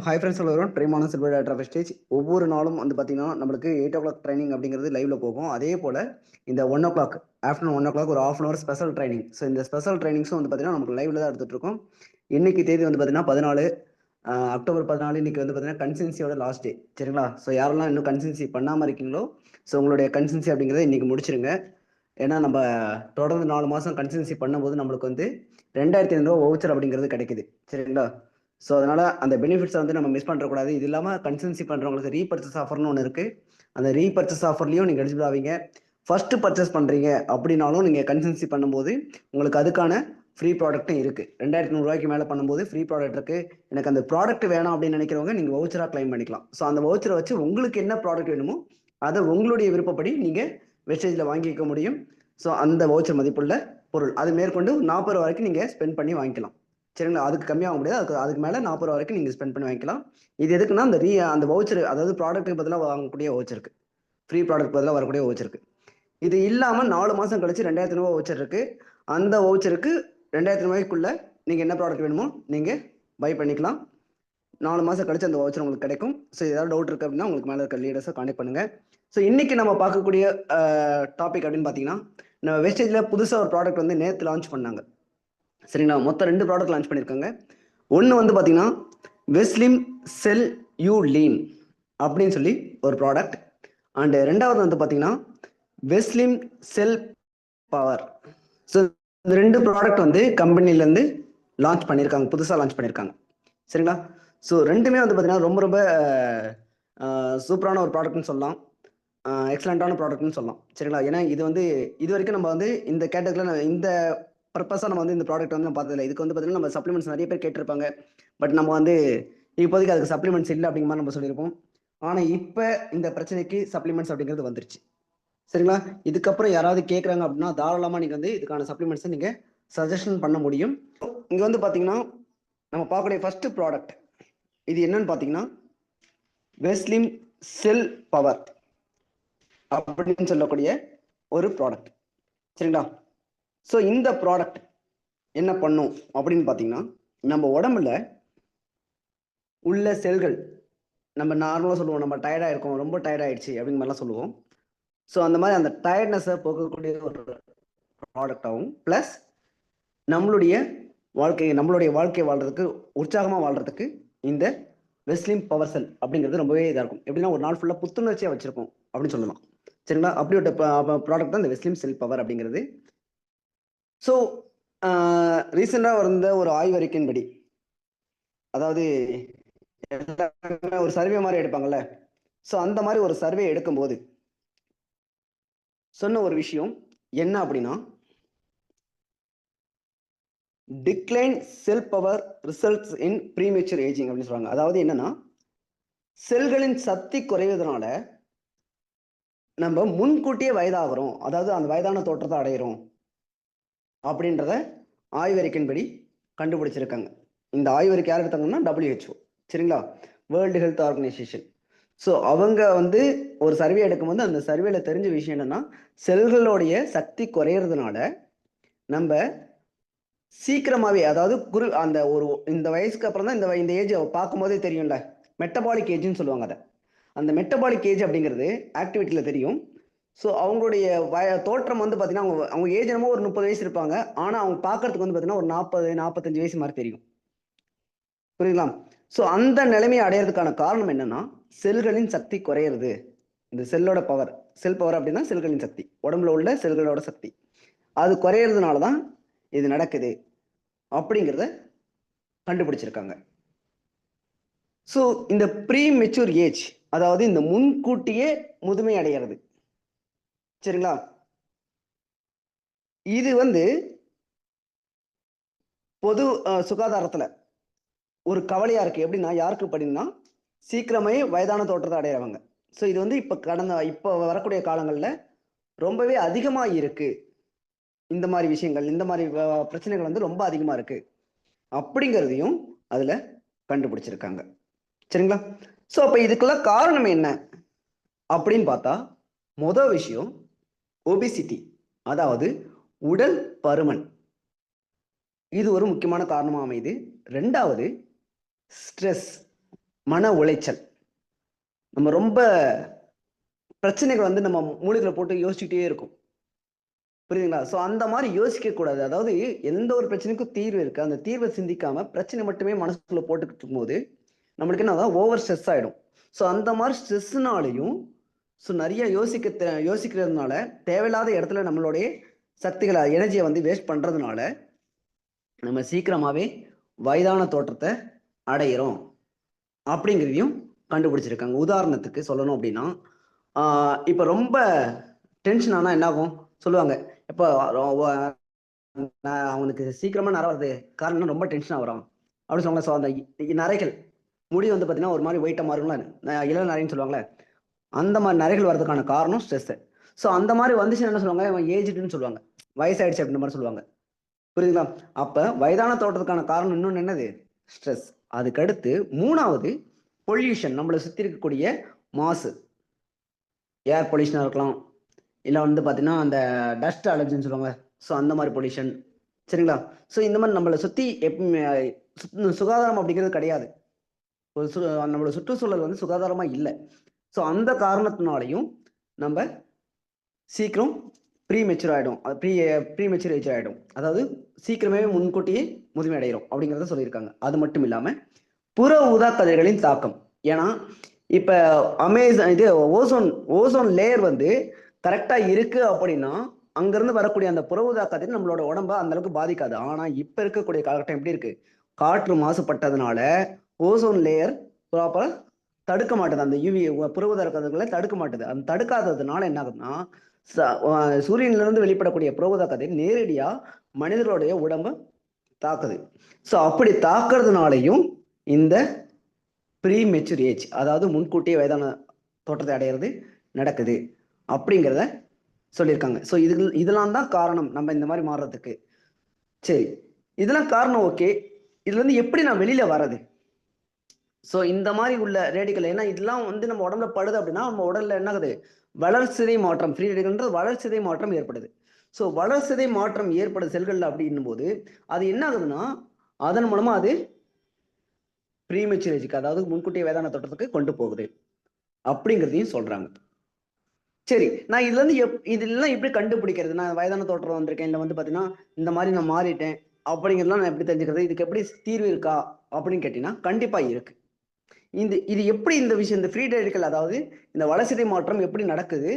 Hi friends எல்லாரும் ட்ரைமான silver data stage ஒவ்வொரு நாளும் வந்து பார்த்தீங்கன்னா நம்மளுக்கு 8 o'clock ட்ரைனிங் அப்படிங்கிறது லைவ்ல போகும். அதே போல் இந்த 1 o'clock ஆஃப்டர்நூன் 1 o'clock ஒரு ½ hour ஸ்பெஷல் ட்ரைனிங். ஸோ இந்த ஸ்பெஷல் ட்ரைனிங்ஸும் வந்து பார்த்தீங்கன்னா நமக்கு லைவ்ல தான் எடுத்துட்டு இருக்கோம். இன்னைக்கு தேதி வந்து பார்த்தீங்கன்னா 14 அக்டோபர் 14. இன்னைக்கு வந்து பார்த்தீங்கன்னா கன்சென்சியோட லாஸ்ட் டே. சரிங்களா? ஸோ யாரெல்லாம் இன்னும் கன்சென்சி பண்ணாமல் இருக்கீங்களோ ஸோ உங்களுடைய கன்சென்சி அப்படிங்கிறத இன்னைக்கு முடிச்சிருங்க. ஏன்னா நம்ம தொடர்ந்து 4 மாதம் கன்சென்சி பண்ணும்போது நம்மளுக்கு வந்து 2500 வவுச்சர் அப்படிங்கிறது கிடைக்குது. சரிங்களா? ஸோ அதனால அந்த பெனிஃபிட்ஸை வந்து நம்ம மிஸ் பண்ணுறக்கூடாது. இது இல்லாமல் கன்சென்சி பண்ணுறவங்களுக்கு ரீபர்ச்சேஸ் ஆஃபர்னு ஒன்று இருக்குது. அந்த ரீபர்ச்சேஸ் ஆஃபர்லையும் நீங்கள் எலிஜிபிள் ஆவீங்க. ஃபர்ஸ்ட் பர்ச்சேஸ் பண்ணுறீங்க அப்படின்னாலும் நீங்கள் கன்சென்சி பண்ணும்போது உங்களுக்கு அதுக்கான ஃப்ரீ ப்ராடக்ட்டும் இருக்குது. 2500 மேலே பண்ணும்போது ஃப்ரீ ப்ராடக்ட் இருக்குது. எனக்கு அந்த ப்ராடக்ட் வேணாம் அப்படின்னு நினைக்கிறவங்க நீங்கள் வவுச்சராக கிளைம் பண்ணிக்கலாம். ஸோ அந்த வவுச்சரை வச்சு உங்களுக்கு என்ன ப்ராடக்ட் வேணுமோ அதை உங்களுடைய விருப்பப்படி நீங்கள் வெஸ்டேஜில் வாங்கிக்க முடியும். ஸோ அந்த வவுச்சர் மதிப்புள்ள பொருள் அது மேற்கொண்டு 40 ரூபா வரைக்கும் நீங்கள் ஸ்பெண்ட் பண்ணி வாங்கிக்கலாம். சரிங்களா? அதுக்கு கம்மியாக முடியாது. அதுக்கு மேலே 40 ரூபா வரைக்கும் நீங்கள் ஸ்பெண்ட் பண்ணி வாங்கிக்கலாம். இது எதுக்குன்னா அந்த வவுச்சர், அதாவது ப்ராடக்ட்டுக்கு பதிலாக வாங்கக்கூடிய வவுச்சருக்கு, ஃப்ரீ ப்ராடக்ட் பதிலாக வரக்கூடிய வவுச்சருக்கு. இது இல்லாமல் 4 மாதம் கழிச்சு 2500 வவுச்சர் இருக்கு. அந்த வவுச்சருக்கு 2500 நீங்கள் என்ன ப்ராடக்ட் வேணுமோ நீங்கள் பை பண்ணிக்கலாம். 4 மாதம் கழிச்சு அந்த வவுச்சர் உங்களுக்கு கிடைக்கும். ஸோ ஏதாவது டவுட் இருக்குது அப்படின்னா உங்களுக்கு மேலே இருக்க லீடர்ஸை கான்டெக்ட் பண்ணுங்கள். ஸோ இன்னைக்கு நம்ம பார்க்கக்கூடிய டாபிக் அப்படின்னு பார்த்தீங்கன்னா, நம்ம வெஸ்டேஜில் புதுசாக ஒரு ப்ராடக்ட் வந்து நேற்று லான்ச் பண்ணாங்க. சரிங்களா? மொத்தம் 2 ப்ராடக்ட் லான்ச் பண்ணியிருக்காங்க. ஒன்று வந்து பார்த்தீங்கன்னா வெஸ்லிம் செல் யூ லீன் அப்படின்னு சொல்லி ஒரு ப்ராடக்ட். அண்டு ரெண்டாவது வந்து பார்த்தீங்கன்னா வெஸ்லிம் செல் பவர். ஸோ இந்த 2 ப்ராடக்ட் வந்து கம்பெனிலேருந்து லான்ச் பண்ணியிருக்காங்க, புதுசாக லான்ச் பண்ணியிருக்காங்க. சரிங்களா? ஸோ ரெண்டுமே வந்து பார்த்தீங்கன்னா ரொம்ப ரொம்ப சூப்பரான ஒரு ப்ராடக்ட்னு சொல்லலாம். எக்ஸலண்ட்டான ப்ராடக்ட்னு சொல்லலாம். சரிங்களா? ஏன்னா இது வந்து இது வரைக்கும் நம்ம வந்து இந்த கேட்டகரியில் இந்த பர்பஸாக நம்ம வந்து இந்த ப்ராடக்ட் வந்து நம்ம பார்த்ததில்லை. இதுக்கு வந்து பார்த்தீங்கன்னா நம்ம சப்ளிமெண்ட்ஸ் நிறைய பேர் கேட்டிருப்பாங்க. பட் நம்ம வந்து இப்போதைக்கு அதுக்கு சப்ளிமெண்ட்ஸ் இல்லை அப்படிங்கிற மாதிரி நம்ம சொல்லியிருப்போம். ஆனால் இப்போ இந்த பிரச்சனைக்கு சப்ளிமெண்ட்ஸ் அப்படிங்கிறது வந்துருச்சு. சரிங்களா? இதுக்கப்புறம் யாராவது கேட்குறாங்க அப்படின்னா தாராளமாக நீங்கள் வந்து இதுக்கான சப்ளிமெண்ட்ஸை நீங்கள் சஜஷன் பண்ண முடியும். இங்கே வந்து பார்த்தீங்கன்னா நம்ம பார்க்கக்கூடிய ஃபர்ஸ்ட் ப்ராடக்ட் இது என்னன்னு பார்த்தீங்கன்னா வெஸ்லிம் செல் பவர் அப்படின்னு சொல்லக்கூடிய ஒரு ப்ராடக்ட். சரிங்களா? ஸோ இந்த ப்ராடக்ட் என்ன பண்ணும் அப்படின்னு பார்த்தீங்கன்னா, நம்ம உடம்புல உள்ள செல்கள், நம்ம நார்மலாக சொல்லுவோம் நம்ம டயர்டாக இருக்கோம், ரொம்ப டயர்டாயிடுச்சு அப்படிங்கிற மாதிரிலாம் சொல்லுவோம். ஸோ அந்த மாதிரி அந்த டயர்ட்னஸை போக்கக்கூடிய ஒரு ப்ராடக்டாகவும் ப்ளஸ் நம்மளுடைய வாழ்க்கை வாழ்றதுக்கு, உற்சாகமாக வாழ்றதுக்கு இந்த வெஸ்லிம் பவர் செல் அப்படிங்கிறது ரொம்பவே இதாக இருக்கும். எப்படின்னா ஒரு நாள் ஃபுல்லாக புத்துணர்ச்சியாக வச்சிருக்கும் அப்படின்னு சொல்லலாம். சரிங்களா? அப்படி ஒரு ப்ராடக்ட் தான் இந்த வெஸ்லிம் செல் பவர் அப்படிங்கிறது. ஸோ ரீசெண்டாக வந்த ஒரு ஆய்வறிக்கையின்படி, அதாவது ஒரு சர்வே மாதிரி எடுப்பாங்கல்ல, ஸோ அந்த மாதிரி ஒரு சர்வே எடுக்கும்போது சொன்ன ஒரு விஷயம் என்ன அப்படின்னா, டிக்ளைன் செல் பவர் ரிசல்ட்ஸ் இன் ப்ரீமெச்சூர் ஏஜிங் அப்படின்னு சொல்றாங்க. அதாவது என்னன்னா, செல்களின் சக்தி குறைவதனால நம்ம முன்கூட்டியே வயதாகிறோம், அதாவது அந்த வயதான தோற்றத்தை அடையிறோம் அப்படின்றத ஆய்வறிக்கையின்படி கண்டுபிடிச்சிருக்காங்க. இந்த ஆய்வறிக்கை யார் எடுத்தாங்கன்னா WHO. சரிங்களா? World health organisation. ஸோ அவங்க வந்து ஒரு சர்வே எடுக்கும்போது அந்த சர்வேல தெரிஞ்ச விஷயம் என்னன்னா, செல்களுடைய சக்தி குறையிறதுனால நம்ம சீக்கிரமாவே, அதாவது அந்த ஒரு இந்த வயசுக்கு அப்புறம் தான் இந்த ஏஜ் பார்க்கும்போதே தெரியும்ல, மெட்டபாலிக் ஏஜ்னு சொல்லுவாங்க அதை. அந்த மெட்டபாலிக் ஏஜ் அப்படிங்கிறது ஆக்டிவிட்டியில் தெரியும். ஸோ அவங்களுடைய தோற்றம் வந்து பார்த்தீங்கன்னா அவங்க ஏஜ் என்னமோ ஒரு 30 வயசு இருப்பாங்க. ஆனால் அவங்க பார்க்கறதுக்கு வந்து பார்த்தீங்கன்னா ஒரு 40-45 வயசு மாதிரி தெரியும். புரியுங்களா? ஸோ அந்த நிலைமையை அடையிறதுக்கான காரணம் என்னன்னா, செல்களின் சக்தி குறையிறது. இந்த செல்லோட பவர், செல் பவர் அப்படின்னா செல்களின் சக்தி, உடம்புல உள்ள செல்களோட சக்தி அது குறையிறதுனால தான் இது நடக்குது அப்படிங்கிறத கண்டுபிடிச்சிருக்காங்க. ஸோ இந்த ப்ரீ மெச்சூர் ஏஜ், அதாவது இந்த முன்கூட்டியே முதுமை அடைகிறது. சரிங்களா? இது வந்து பொது சுகாதாரத்தில் ஒரு கவலையா இருக்கு. எப்படின்னா யாருக்கு அப்படின்னா சீக்கிரமே வயதான தோற்றத்தை அடையிறவங்க. ஸோ இது வந்து இப்போ வரக்கூடிய காலங்களில் ரொம்பவே அதிகமாக இருக்கு. இந்த மாதிரி விஷயங்கள், இந்த மாதிரி பிரச்சனைகள் வந்து ரொம்ப அதிகமாக இருக்கு அப்படிங்கிறதையும் அதில் கண்டுபிடிச்சிருக்காங்க. சரிங்களா? ஸோ அப்போ இதுக்கெல்லாம் காரணம் என்ன அப்படின்னு பார்த்தா, மொதல் விஷயம் ஒபிசிட்டி, அதாவது உடல் பருமன். இது ஒரு முக்கியமான காரணமாக அமையுது. ரெண்டாவது ஸ்ட்ரெஸ், மன உளைச்சல். நம்ம ரொம்ப பிரச்சனைகள் வந்து நம்ம மூளைகளை போட்டு யோசிச்சுட்டே இருக்கும். புரியுதுங்களா? ஸோ அந்த மாதிரி யோசிக்க கூடாது. அதாவது எந்த ஒரு பிரச்சனைக்கும் தீர்வு இருக்கு. அந்த தீர்வை சிந்திக்காம பிரச்சனை மட்டுமே மனசுக்குள்ள போட்டுக்கிட்டு இருக்கும்போது நம்மளுக்கு என்ன ஓவர் ஸ்ட்ரெஸ் ஆயிடும். ஸோ அந்த மாதிரி ஸ்ட்ரெஸ்னாலையும் நிறைய யோசிக்கிறதுனால தேவையில்லாத இடத்துல நம்மளுடைய சக்திகளை எனர்ஜியை வந்து வேஸ்ட் பண்றதுனால நம்ம சீக்கிரமாவே வயதான தோற்றத்தை அடையிறோம் அப்படிங்கிறதையும் கண்டுபிடிச்சிருக்காங்க. உதாரணத்துக்கு சொல்லணும் அப்படின்னா இப்போ ரொம்ப டென்ஷன் ஆனால் என்ன ஆகும் சொல்லுவாங்க. இப்போ அவனுக்கு சீக்கிரமா நர வருது காரணம் ரொம்ப டென்ஷன் ஆகுறான் அப்படின்னு சொல்லுவாங்க. ஸோ அந்த நரைகள் முடி வந்து பார்த்தீங்கன்னா ஒரு மாதிரி வெயிட்டா மாறுங்களா, இள நரைன்னு சொல்லுவாங்களே, அந்த மாதிரி நரைகள் வர்றதுக்கான காரணம் ஸ்ட்ரெஸ். ஸோ அந்த மாதிரி வந்துச்சுன்னா என்ன சொல்லுவாங்க, அவன் ஏஜ்டுன்னு சொல்லுவாங்க, வயசாயிடுச்சு அப்படின்ற மாதிரி சொல்லுவாங்க. புரியுதுங்களா? அப்ப வயதான தோற்றத்துக்கான காரணம் இன்னொன்று என்னது, ஸ்ட்ரெஸ். அதுக்கடுத்து மூணாவது பொல்யூஷன், நம்மளை சுற்றி இருக்கக்கூடிய மாசு, ஏர் பொல்யூஷனாக இருக்கலாம், இல்லை வந்து பார்த்தீங்கன்னா அந்த டஸ்ட் அலர்ஜின்னு சொல்லுவாங்க. ஸோ அந்த மாதிரி பொல்யூஷன். சரிங்களா? ஸோ இந்த மாதிரி நம்மளை சுற்றி சுகாதாரம் அப்படிங்கிறது கிடையாது. ஒரு நம்மளோட சுற்றுச்சூழல் வந்து சுகாதாரமா இல்லை. ஸோ அந்த காரணத்தினாலையும் நம்ம சீக்கிரம் ப்ரீமெச்சூர் ஆகிடும். அது ப்ரீமெச்சூர் ஏஜ் ஆகிடும். அதாவது சீக்கிரமே முன்கூட்டியே முதுமை அடைகிறோம் அப்படிங்கிறத சொல்லியிருக்காங்க. அது மட்டும் இல்லாமல் புற ஊதா கதிர்களின் தாக்கம். ஏன்னா இப்போ இது ஓசோன் லேயர் வந்து கரெக்டாக இருக்கு அப்படின்னா அங்கிருந்து வரக்கூடிய அந்த புற ஊதா கதிர் நம்மளோட உடம்ப அந்த அளவுக்கு பாதிக்காது. ஆனா இப்ப இருக்கக்கூடிய காலகட்டம் எப்படி இருக்கு, காற்று மாசுபட்டதுனால ஓசோன் லேயர் ப்ராப்பரா தடுக்க மாட்டுது, அந்த யூவி புற ஊதா கதிர்களை தடுக்க மாட்டுது. அந்த தடுக்காததுனால என்ன ஆகுதுன்னா சூரியன்ல இருந்து வெளிப்படக்கூடிய புற ஊதா கதிர் நேரடியா மனிதர்களுடைய உடம்ப தாக்குது. ஸோ அப்படி தாக்குறதுனாலையும் இந்த ப்ரீ மெச்சூர் ஏஜ், அதாவது முன்கூட்டியே வயதான தோற்றத்தை அடையிறது நடக்குது அப்படிங்கிறத சொல்லியிருக்காங்க. ஸோ இதெல்லாம் தான் காரணம் நம்ம இந்த மாதிரி மாறுறதுக்கு. சரி, இதெல்லாம் காரணம். ஓகே, இதுல இருந்து எப்படி நான் வெளியில வர்றது? ஸோ இந்த மாதிரி உள்ள ரேடிக்கல், ஏன்னா இதெல்லாம் வந்து நம்ம உடம்புல படுது அப்படின்னா நம்ம உடல்ல என்ன ஆகுது, வளர்சிதை மாற்றம், ஃப்ரீ ரேடிக்கல்ன்றது வளர்சிதை மாற்றம் ஏற்படுது. ஸோ வளர்சிதை மாற்றம் ஏற்படுது செல்கள்ல அப்படின்னும் போது அது என்ன ஆகுதுன்னா அதன் மூலமா அது ப்ரீமெச்சூர் ஏஜுக்கு, அதாவது முன்கூட்டிய வயதான தோற்றத்துக்கு கொண்டு போகுது அப்படிங்கிறதையும் சொல்றாங்க. சரி, நான் இதுல இருந்து இதெல்லாம் எப்படி கண்டுபிடிக்கிறது? நான் வயதான தோற்றம் வந்திருக்கேன், இல்லை வந்து பாத்தீங்கன்னா இந்த மாதிரி நான் மாறிட்டேன் அப்படிங்கிறதுலாம் நான் எப்படி தெரிஞ்சுக்கிறது? இதுக்கு எப்படி தீர்வு இருக்கா அப்படின்னு கேட்டீங்கன்னா கண்டிப்பா இருக்கு. இது எப்படி இந்த விஷயம், இந்த ஃப்ரீ ரேடிக்கல், அதாவது இந்த வளர்சிதை மாற்றம் எப்படி நடக்குது,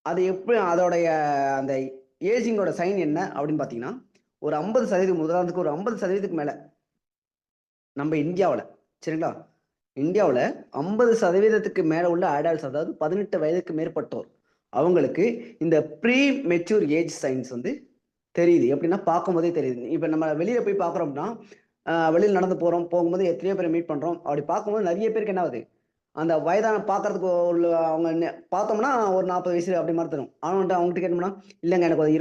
அது எப்படி அதோடைய அந்த ஏஜிங்கோட சைன் என்ன அப்படின்னு பாத்தீங்கன்னா, ஒரு 50%, உதாரணத்துக்கு ஒரு 50% மேல நம்ம இந்தியாவில், சரிங்களா, இந்தியாவில் 50% மேல உள்ள அடல்ட்ஸ், அதாவது 18 வயதுக்கு மேற்பட்டோர், அவங்களுக்கு இந்த ப்ரீ மெச்சூர் ஏஜ் சைன்ஸ் வந்து தெரியுது. எப்படின்னா பார்க்கும்போதே தெரியுது. இப்போ நம்ம வெளியில போய் பார்க்குறோம்னா வெளியில் நடந்து போகும்போது எத்தனையோ பேரை மீட் பண்றோம். அப்படி பார்க்கும்போது நிறைய பேருக்கு என்ன ஆகுது, அந்த வயதான பார்க்கறதுக்கு உள்ள அவங்க பார்த்தோம்னா ஒரு 40 வயசு அப்படி மாதிரி தரும். அவங்ககிட்ட கேட்டோம்னா இல்லைங்க எனக்கு ஒரு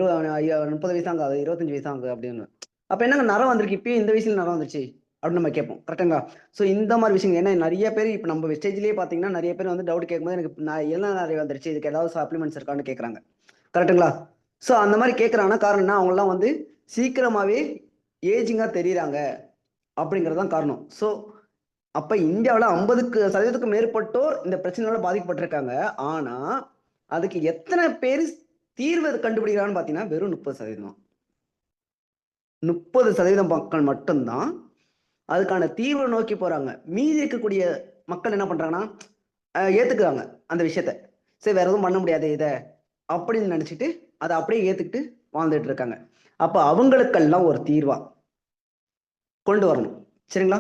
30 வயசு தாங்க ஆகுது, 25 வயசு தாங்க அப்படின்னு. அப்ப என்னங்க நரம் வந்திருக்கு, இப்பயும் இந்த வயசுல நரம் வந்துச்சு அப்படின்னு நம்ம கேட்போம். கரெக்டுங்களா? ஸோ இந்த மாதிரி விஷயங்கள், ஏன்னா நிறைய பேர் இப்போ நம்ம ஸ்டேஜ்லேயே பார்த்தீங்கன்னா நிறைய பேர் வந்து டவுட் கேட்கும்போது எனக்கு என்ன நிறைய வந்துருச்சு, இதுக்கு ஏதாவது சப்ளிமெண்ட்ஸ் இருக்கான்னு கேட்குறாங்க. கரெக்டுங்களா? ஸோ அந்த மாதிரி கேட்குறாங்கன்னா காரணம் என்ன, அவங்களாம் வந்து சீக்கிரமாவே ஏஜிங்காக தெரியுறாங்க அப்படிங்கிறது தான் காரணம். ஸோ அப்ப இந்தியாவில் 50% மேற்பட்டோர் இந்த பிரச்சனையால பாதிக்கப்பட்டிருக்காங்க. ஆனா அதுக்கு எத்தனை பேர் தீர்வு கண்டுபிடிக்கிறான்னு பாத்தீங்கன்னா வெறும் 30%. 30% மக்கள் மட்டும்தான் அதுக்கான தீர்வை நோக்கி போறாங்க. மீதி இருக்கக்கூடிய மக்கள் என்ன பண்றாங்கன்னா ஏத்துக்கிறாங்க அந்த விஷயத்த. சரி, வேற எதுவும் பண்ண முடியாது இதை அப்படின்னு நினைச்சிட்டு அதை அப்படியே ஏத்துக்கிட்டு வாழ்ந்துட்டு இருக்காங்க. அப்ப அவங்களுக்கெல்லாம் ஒரு தீர்வா கொண்டு வரணும். சரிங்களா?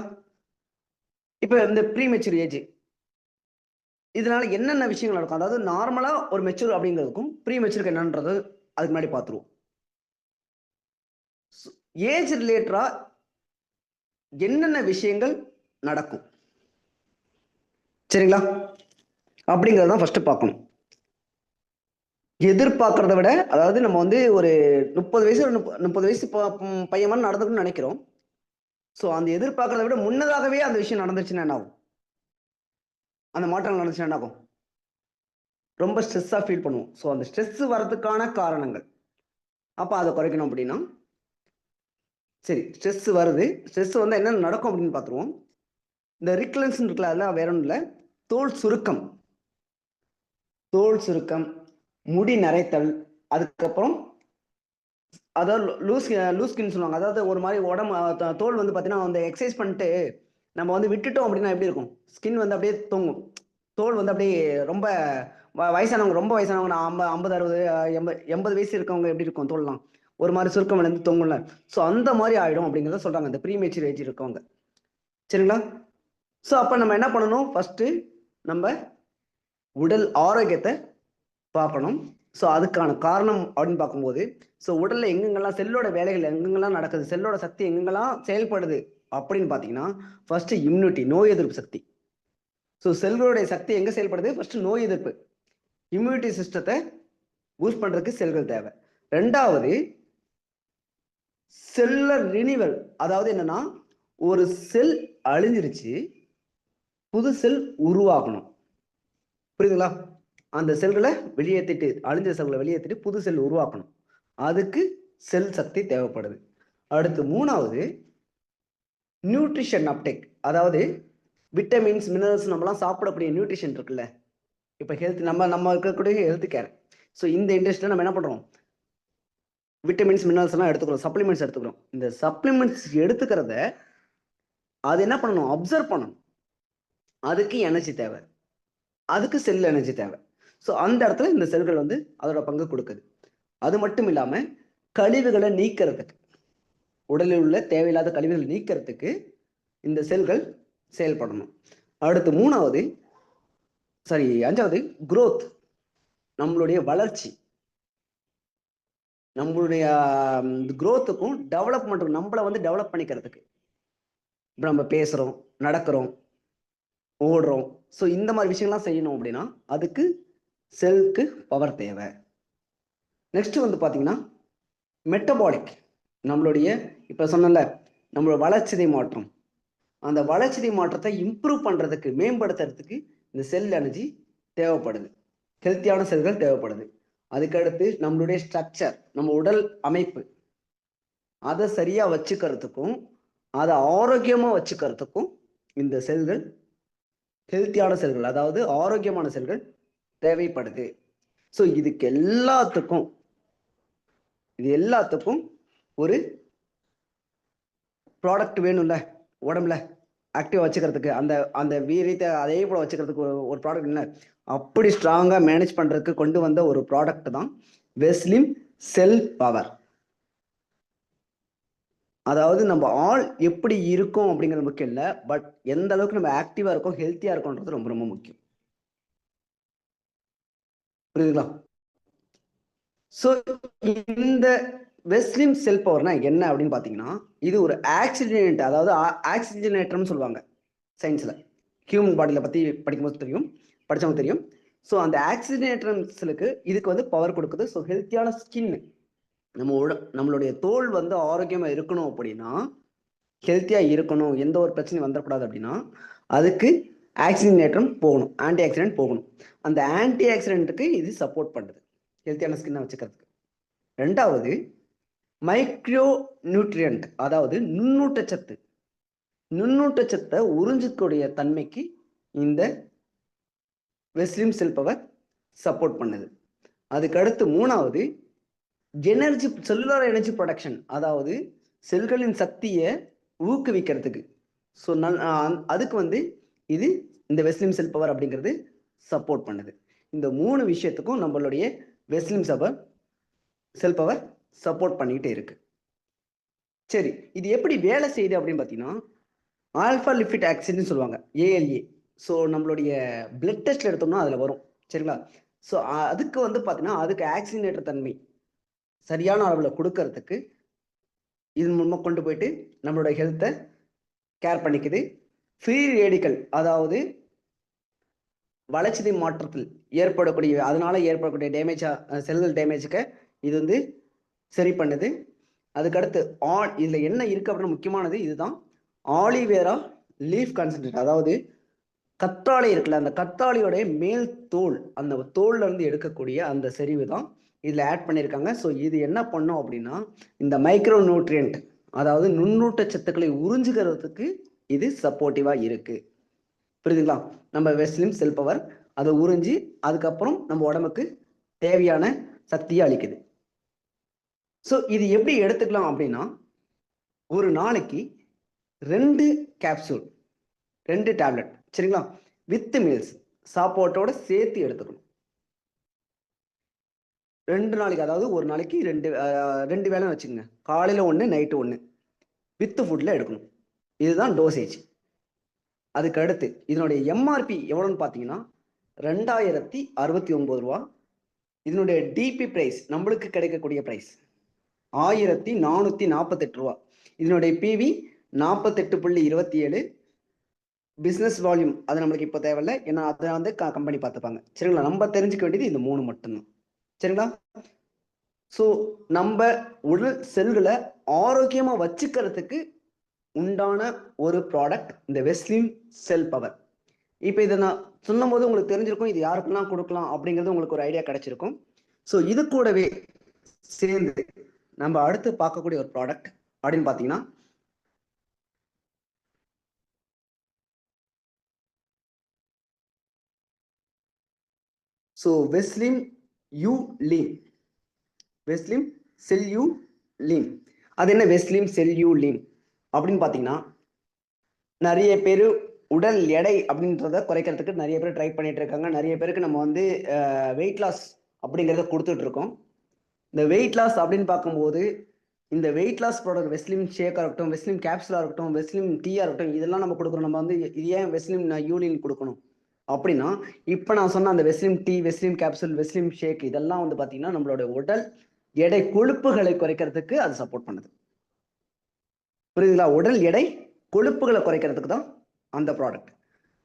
இப்ப இந்த ப்ரீமெச்சூர் ஏஜ், இதனால என்னென்ன விஷயங்கள் நடக்கும், அதாவது நார்மலா ஒரு மெச்சூர் அப்படிங்கிறதுக்கும் ப்ரீ மெச்சூருக்கு என்னன்றது அதுக்கு முன்னாடி பார்த்துருவோம். ஏஜ் ரிலேட்டடா என்னென்ன விஷயங்கள் நடக்கும், சரிங்களா, அப்படிங்கறத ஃபர்ஸ்ட் பார்க்கணும். எதிர்பார்க்கறத விட, அதாவது நம்ம வந்து ஒரு 30 வயசு பையன் நடந்துக்கணும்னு நினைக்கிறோம். ஸோ அந்த எதிர்பார்க்கறத விட முன்னதாகவே அந்த விஷயம் நடந்துச்சுன்னா என்ன ஆகும், அந்த மாற்றம் நடந்துச்சுன்னா என்ன ஆகும், ரொம்ப ஸ்ட்ரெஸ்ஸா ஃபீல் பண்ணுவோம். ஸோ அந்த ஸ்ட்ரெஸ் வர்றதுக்கான காரணங்கள், அப்ப அதை குறைக்கணும் அப்படின்னா, சரி ஸ்ட்ரெஸ் வருது, ஸ்ட்ரெஸ் வந்து என்ன நடக்கும் அப்படின்னு பார்த்துருவோம். இந்த ரிக்லன்ஸ் இருக்குல்ல, அதெல்லாம் வேற ஒன்றும் இல்லை, தோல் சுருக்கம், தோல் சுருக்கம், முடி நரைத்தல், அதுக்கப்புறம் அதாவது லூஸ் லூஸ் ஸ்கின் சொல்லுவாங்க. அதாவது ஒரு மாதிரி உடம்பு தோல் வந்து பார்த்தீங்கன்னா அந்த எக்ஸசைஸ் பண்ணிட்டு நம்ம வந்து விட்டுட்டோம் அப்படின்னா எப்படி இருக்கும், ஸ்கின் வந்து அப்படியே தொங்கும், தோல் வந்து அப்படியே ரொம்ப வயசானவங்க, ரொம்ப வயசானவங்க, நான் 50 60 80 வயசு இருக்கவங்க எப்படி இருக்கும் தோல்லாம் ஒரு மாதிரி சுருக்கம் விழுந்து தொங்கும்ல. ஸோ அந்த மாதிரி ஆயிடும் அப்படிங்கிறத சொல்றாங்க இந்த ப்ரீமேச்சர் ஏஜ் இருக்கவங்க. சரிங்களா? ஸோ அப்போ நம்ம என்ன பண்ணணும், ஃபர்ஸ்ட் நம்ம உடல் ஆரோக்கியத்தை பார்க்கணும். ஸோ அதுக்கான காரணம் அப்படின்னு பார்க்கும்போது, ஸோ உடல்ல எங்கெங்கெல்லாம் செல்லோட வேலைகள் எங்கெங்கெல்லாம் நடக்குது, செல்லோட சக்தி எங்கெங்கெல்லாம் செயல்படுது அப்படின்னு பார்த்தீங்கன்னா, ஃபர்ஸ்ட் இம்யூனிட்டி, நோய் எதிர்ப்பு சக்தி. ஸோ செல்களுடைய சக்தி எங்க செயல்படுது, ஃபர்ஸ்ட் நோய் எதிர்ப்பு, இம்யூனிட்டி சிஸ்டத்தை பூஸ்ட் பண்றதுக்கு செல்கள் தேவை. ரெண்டாவது செல்லர் ரினிவல், அதாவது என்னன்னா ஒரு செல் அழிஞ்சிருச்சு, புது செல் உருவாகணும். புரியுதுங்களா? அந்த செல்களை வெளியேற்றிட்டு, அழிஞ்ச செல்களை வெளியேற்றிட்டு புது செல் உருவாக்கணும், அதுக்கு செல் சக்தி தேவைப்படுது. அடுத்து மூணாவது நியூட்ரிஷன் அப்டேக், அதாவது விட்டமின்ஸ் மினரல்ஸ் நம்மலாம் சாப்பிடக்கூடிய நியூட்ரிஷன் இருக்குல்ல, இப்போ ஹெல்த் நம்ம இருக்கக்கூடிய ஹெல்த் கேர். ஸோ இந்த இண்டஸ்ட்ரியில் நம்ம என்ன பண்ணுறோம், விட்டமின்ஸ் மினரல்ஸ் எல்லாம் எடுத்துக்கிறோம், சப்ளிமெண்ட்ஸ் எடுத்துக்கிறோம். இந்த சப்ளிமெண்ட்ஸ் எடுத்துக்கிறத அது என்ன பண்ணணும், அப்சர்வ் பண்ணணும், அதுக்கு எனர்ஜி தேவை, அதுக்கு செல் எனர்ஜி தேவை. ஸோ அந்த இடத்துல இந்த செல்கள் வந்து அதோட பங்கு கொடுக்குது. அது மட்டும் இல்லாம கழிவுகளை நீக்கிறதுக்கு, உடலில் உள்ள தேவையில்லாத கழிவுகளை நீக்கிறதுக்கு இந்த செல்கள் செயல்படணும். அடுத்து அஞ்சாவது growth, நம்மளுடைய வளர்ச்சி, நம்மளுடைய growthக்கும் டெவலப்மெண்ட்டுக்கும், நம்மளை வந்து டெவலப் பண்ணிக்கிறதுக்கு. இப்போ நம்ம பேசுறோம், நடக்கிறோம், ஓடுறோம், ஸோ இந்த மாதிரி விஷயங்கள்லாம் செய்யணும் அப்படின்னா அதுக்கு செல்க்கு பவர் தேவை. நெக்ஸ்ட் வந்து பார்த்தீங்கன்னா மெட்டபாலிக், நம்மளுடைய இப்போ சொன்னல நம்மளோட வளர்ச்சிதை மாற்றம், அந்த வளர்ச்சிதை மாற்றத்தை இம்ப்ரூவ் பண்றதுக்கு, மேம்படுத்துறதுக்கு இந்த செல் எனர்ஜி தேவைப்படுது, ஹெல்த்தியான செல்கள் தேவைப்படுது. அதுக்கடுத்து நம்மளுடைய ஸ்ட்ரக்சர், நம்ம உடல் அமைப்பு, அதை சரியா வச்சுக்கிறதுக்கும் அதை ஆரோக்கியமா வச்சுக்கிறதுக்கும் இந்த செல்கள், ஹெல்த்தியான செல்கள், அதாவது ஆரோக்கியமான செல்கள் தேவைப்படுது. ஸோ இது எல்லாத்துக்கும் ஒரு ப்ராடக்ட் வேணும்ல, உடம்புல ஆக்டிவா வச்சுக்கிறதுக்கு, அந்த அந்த வீரியத்தை அதே போல வச்சுக்கிறதுக்கு ஒரு ப்ராடக்ட் இல்லை, அப்படி ஸ்ட்ராங்கா மேனேஜ் பண்றதுக்கு கொண்டு வந்த ஒரு ப்ராடக்ட் தான் வெஸ்லிம் செல் பவர். அதாவது நம்ம ஆள் எப்படி இருக்கும் அப்படிங்கிறது முக்கியம் இல்லை, பட் எந்த அளவுக்கு நம்ம ஆக்டிவா இருக்கோம், ஹெல்த்தியா இருக்கோன்றது ரொம்ப ரொம்ப முக்கியம். புரியுதுங்களா? ஸோ இந்த வெஸ்லிம் செல் பவர்னா என்ன அப்படின்னு பார்த்தீங்கன்னா, இது ஒரு ஆக்சிஜனேட், அதாவது ஆக்சிஜனேட்டர்னு சொல்லுவாங்க சயின்ஸ்ல, ஹியூமன் பாடியில பத்தி படிக்கும்போது தெரியும், படிச்சவங்க தெரியும். ஸோ அந்த ஆக்சிஜனேட்டர்ஸ்களுக்கு இதுக்கு வந்து பவர் கொடுக்குது. ஸோ ஹெல்த்தியான ஸ்கின், நம்மளுடைய தோல் வந்து ஆரோக்கியமா இருக்கணும் அப்படின்னா, ஹெல்த்தியா இருக்கணும், எந்த ஒரு பிரச்சனையும் வந்துடக்கூடாது அப்படின்னா அதுக்கு ஆக்சிஜனேட்டர் போகணும், ஆன்டி ஆக்சிடென்ட் போகணும். அந்த ஆன்டி ஆக்சிடென்ட்டுக்கு இது சப்போர்ட் பண்ணுது ஹெல்த்தியான ஸ்கின்னை வச்சுக்கிறதுக்கு. ரெண்டாவது மைக்ரோ நியூட்ரியன்ட், அதாவது நுண்ணூட்டச்சத்து, நுண்ணூட்டச்சத்தை உறிஞ்சக்கூடிய தன்மைக்கு இந்த வெஸ்லிம் செல் பவர் சப்போர்ட் பண்ணுது. அதுக்கு அடுத்து மூணாவது எனர்ஜி, செல்லுலார் எனர்ஜி ப்ரொடக்ஷன், அதாவது செல்களின் சக்தியை ஊக்குவிக்கிறதுக்கு. ஸோ அதுக்கு வந்து இது இந்த வெஸ்லிம் செல் பவர் அப்படிங்கிறது சப்போர்ட் பண்ணுது. இந்த மூணு விஷயத்துக்கும் நம்மளுடைய வெஸ்லிம் செல் பவர் சப்போர்ட் பண்ணிக்கிட்டே இருக்கு. சரி, இது எப்படி வேலை செய்யுது அப்படின்னு பார்த்தீங்கன்னா, ஆல்ஃபா லிபிட் ஆக்சிட்னு சொல்லுவாங்க, ALA. ஸோ நம்மளுடைய பிளட் டெஸ்ட்ல எடுத்தோம்னா அதில் வரும். சரிங்களா? ஸோ அதுக்கு வந்து பார்த்தீங்கன்னா அதுக்கு ஆக்சிஜனேட்டர் தன்மை சரியான அளவில் கொடுக்கறதுக்கு இது மூலமாக கொண்டு போயிட்டு நம்மளோட ஹெல்த்தை கேர் பண்ணிக்குது. ஃப்ரீ ரேடிக்கல், அதாவது வளர்ச்சிதை மாற்றத்தில் ஏற்படக்கூடிய, அதனால ஏற்படக்கூடிய டேமேஜா, செல்கள் டேமேஜுக்கு இது வந்து சரி பண்ணுது. அதுக்கடுத்து இதுல என்ன இருக்கு அப்படின்னு முக்கியமானது இதுதான், ஆலிவேரா லீஃப் கான்சென்ட்ரேட், அதாவது கத்தாழை இருக்குல்ல, அந்த கத்தாழையோடைய மேல் தோல், அந்த தோல்ல இருந்து எடுக்கக்கூடிய அந்த செறிவு தான் இதுல ஆட் பண்ணியிருக்காங்க. ஸோ இது என்ன பண்ணும் அப்படின்னா இந்த மைக்ரோ நியூட்ரியன்ட், அதாவது நுண்ணூட்ட சத்துக்களை உறிஞ்சுக்கிறதுக்கு இது சப்போர்ட்டிவா இருக்கு. புரியுதுங்களா? நம்ம வெஸ்லிம் செல் பவர் அதை உறிஞ்சி அதுக்கப்புறம் நம்ம உடம்புக்கு தேவையான சக்தியை அளிக்குது. ஸோ இது எப்படி எடுத்துக்கலாம் அப்படின்னா, ஒரு நாளைக்கு 2 கேப்சூல் 2 டேப்லெட் சரிங்களா, வித் மீல்ஸ் சாப்பாட்டோட சேர்த்து எடுத்துக்கணும். 2 நாளைக்கு, அதாவது ஒரு நாளைக்கு 2 வேலை வச்சுக்கோங்க. காலையில் 1 நைட்டு 1 வித் ஃபுட்டில் எடுக்கணும். இதுதான் டோசேஜ். அதுக்கு அடுத்து இதனுடைய எம்ஆர்பி எவ்வளோன்னு பார்த்தீங்கன்னா 2069 ரூபா. இதனுடைய டிபி பிரைஸ் நம்மளுக்கு கிடைக்கக்கூடிய பிரைஸ் 1448 ரூபா. இதனுடைய பிவி 48.27. பிஸ்னஸ் வால்யூம் அது நம்மளுக்கு இப்போ தேவையில்லை, ஏன்னா அதை வந்து கம்பெனி பார்த்துப்பாங்க. சரிங்களா? நம்ம தெரிஞ்சுக்க வேண்டியது இந்த 3 மட்டும்தான். சரிங்களா? ஸோ நம்ம உடல் செல்களை ஆரோக்கியமாக வச்சுக்கிறதுக்கு உண்டான ஒரு ப்ராடக்ட் இந்த வெஸ்லிம் செல் பவர். இப்போ இதை நான் சொல்லும் போது உங்களுக்கு தெரிஞ்சிருக்கும் இது யாருக்கெல்லாம் கொடுக்கலாம் அப்படிங்கிறது உங்களுக்கு ஒரு ஐடியா கிடைச்சிருக்கும். ஸோ இது கூடவே சேர்ந்து நம்ம அடுத்து பார்க்கக்கூடிய ஒரு ப்ராடக்ட் அப்படின்னு பார்த்தீங்கன்னா, so வெஸ்லிம் you lean, வெஸ்லிம் sell you lean. அது என்ன வெஸ்லிம் செல் யூ லீன் அப்படின்னு பார்த்தீங்கன்னா, நிறைய பேர் உடல் எடை அப்படின்றத குறைக்கிறதுக்கு நிறைய பேர் ட்ரை பண்ணிட்டு இருக்காங்க. நிறைய பேருக்கு நம்ம வந்து வெயிட் லாஸ் அப்படிங்கிறத கொடுத்துட்டு இருக்கோம். இந்த வெயிட் லாஸ் அப்படின்னு பார்க்கும்போது இந்த வெயிட் லாஸ் ப்ராடக்ட் வெஸ்லிம் ஷேக்காக இருக்கட்டும், வெஸ்லிம் கேப்சூலாக இருக்கட்டும், வெஸ்லிம் டீயாக இருக்கட்டும், இதெல்லாம் நம்ம கொடுக்குறோம். நம்ம வந்து இது ஏன் வெஸ்லிம் யூலின் கொடுக்கணும் அப்படின்னா, இப்போ நான் சொன்ன அந்த வெஸ்லிம் டீ, வெஸ்லிம் கேப்சூல், வெஸ்லிம் ஷேக் இதெல்லாம் வந்து பார்த்தீங்கன்னா நம்மளோட உடல் எடை கொழுப்புகளை குறைக்கிறதுக்கு அது சப்போர்ட் பண்ணுது. புரியுதுங்களா? உடல் எடை கொழுப்புகளை குறைக்கிறதுக்கு தான் அந்த ப்ராடக்ட்.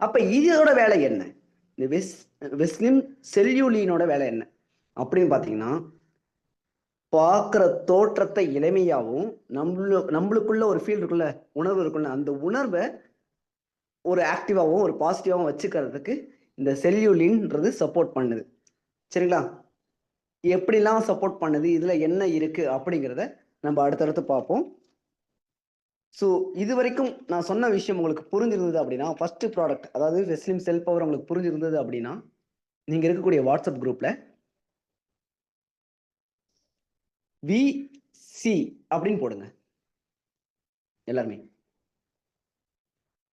அப்போ இதோட வேலை என்ன? இந்த வெஸ்லிம் செல்யூலினோட வேலை என்ன அப்படின்னு பார்த்தீங்கன்னா, பார்க்குற தோற்றத்தை இளமையாகவும் நம்மளுக்குள்ள ஒரு ஃபீல் இருக்குல்ல, உணர்வு இருக்குல்ல, அந்த உணர்வை ஒரு ஆக்டிவாகவும் ஒரு பாசிட்டிவாகவும் வச்சுக்கிறதுக்கு இந்த செல்யூலின்றது சப்போர்ட் பண்ணுது. சரிங்களா? எப்படிலாம் சப்போர்ட் பண்ணுது, இதுல என்ன இருக்கு அப்படிங்கிறத நம்ம அடுத்தடுத்து பார்ப்போம். ஸோ இது வரைக்கும் நான் சொன்ன விஷயம் உங்களுக்கு புரிஞ்சிருந்தது அப்படின்னா, ஃபர்ஸ்ட் ப்ராடக்ட் அதாவது வெஸ்லிம் செல் பவர் உங்களுக்கு புரிஞ்சிருந்தது அப்படின்னா, நீங்க இருக்கக்கூடிய வாட்ஸ்அப் குரூப்ல விசி அப்படின்னு போடுங்க. எல்லாருமே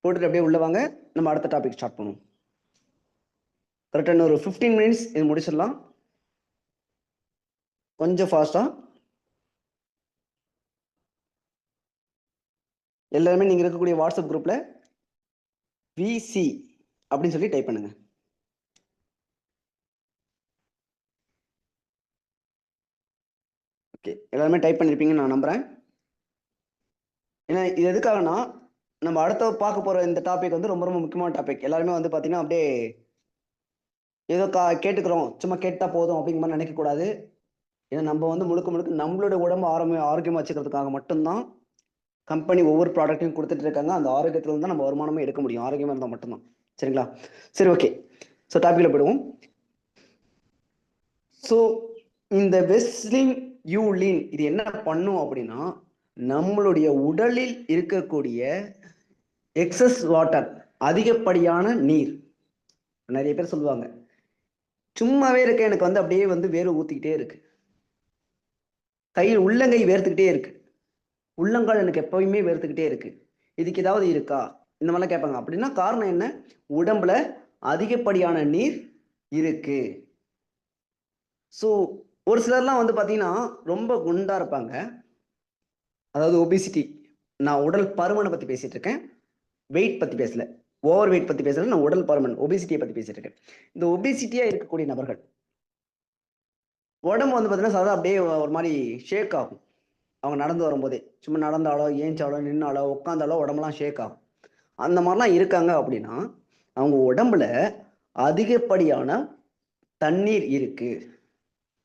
போட்டுட்டு அப்படியே உள்ள வாங்க. நம்ம அடுத்த டாபிக் ஸ்டார்ட் பண்ணுவோம். கரெக்டாக ஒரு 15 மினிட்ஸ் இது முடிச்சிடலாம். கொஞ்சம் ஃபாஸ்டா எல்லாருமே நீங்க இருக்கக்கூடிய வாட்ஸ்அப் குரூப்ல விசி அப்படின்னு சொல்லி டைப் பண்ணுங்க. ஓகே, எல்லாருமே டைப் பண்ணிருப்பீங்கன்னு நான் நம்புறேன். ஏன்னா இது எதுக்காகனா, நம்ம அடுத்த பார்க்க போற இந்த டாபிக் வந்து ரொம்ப ரொம்ப முக்கியமான டாபிக். எல்லாருமே வந்து பார்த்தீங்கன்னா அப்படியே ஏதோ கேட்டுக்கிறோம், சும்மா கேட்டா போதும் அப்படிங்கிற மாதிரி நினைக்கக்கூடாது. ஏன்னா நம்ம வந்து முழுக்க முழுக்க நம்மளோட உடம்பு ஆரோக்கியமாக வச்சுக்கிறதுக்காக மட்டும்தான் கம்பெனி ஒவ்வொரு ப்ராடக்ட்டையும் கொடுத்துட்டு இருக்காங்க. அந்த ஆரோக்கியத்துல இருந்து தான் நம்ம வருமானமே எடுக்க முடியும், ஆரோக்கியமாக இருந்தால் மட்டும்தான். சரிங்களா? சரி, ஓகே. ஸோ டாபிக்ல போயிடுவோம். ஸோ இந்த வெஸ்லிம் யூலின் இது என்ன பண்ணும் அப்படின்னா, நம்மளுடைய உடலில் இருக்கக்கூடிய எக்ஸஸ் வாட்டர், அதிகப்படியான நீர். நிறைய பேர் சொல்லுவாங்க சும்மாவே இருக்க எனக்கு வந்து அப்படியே வந்து வேறு ஊத்திக்கிட்டே இருக்கு, கையில் உள்ளங்கை வேர்த்துக்கிட்டே இருக்கு, உள்ளங்கால் எனக்கு எப்பவுமே வேர்த்துக்கிட்டே இருக்கு, இதுக்கு ஏதாவது இருக்கா, இந்த மாதிரிலாம் கேட்பாங்க. அப்படின்னா காரணம் என்ன? உடம்புல அதிகப்படியான நீர் இருக்கு. ஸோ ஒரு சிலர்லாம் வந்து பார்த்தீங்கன்னா ரொம்ப குண்டா இருப்பாங்க, அதாவது ஒபிசிட்டி. நான் உடல் பருமனை பற்றி பேசிட்டு இருக்கேன், வெயிட் பற்றி பேசல, ஓவர் வெயிட் பற்றி பேசல, நான் உடல் பருமன் ஒபிசிட்டியை பற்றி பேசிட்டு இருக்கேன். இந்த ஒபிசிட்டியாக இருக்கக்கூடிய நபர்கள் உடம்பு வந்து பார்த்தீங்கன்னா சாதா அப்படியே ஒரு மாதிரி ஷேக் ஆகும். அவங்க நடந்து வரும்போதே சும்மா நடந்தாலோ, ஏஞ்சாலோ, நின்னாலோ, உட்காந்தாலோ உடம்புலாம் ஷேக் ஆகும். அந்த மாதிரிலாம் இருக்காங்க அப்படின்னா அவங்க உடம்புல அதிகப்படியான தண்ணீர் இருக்கு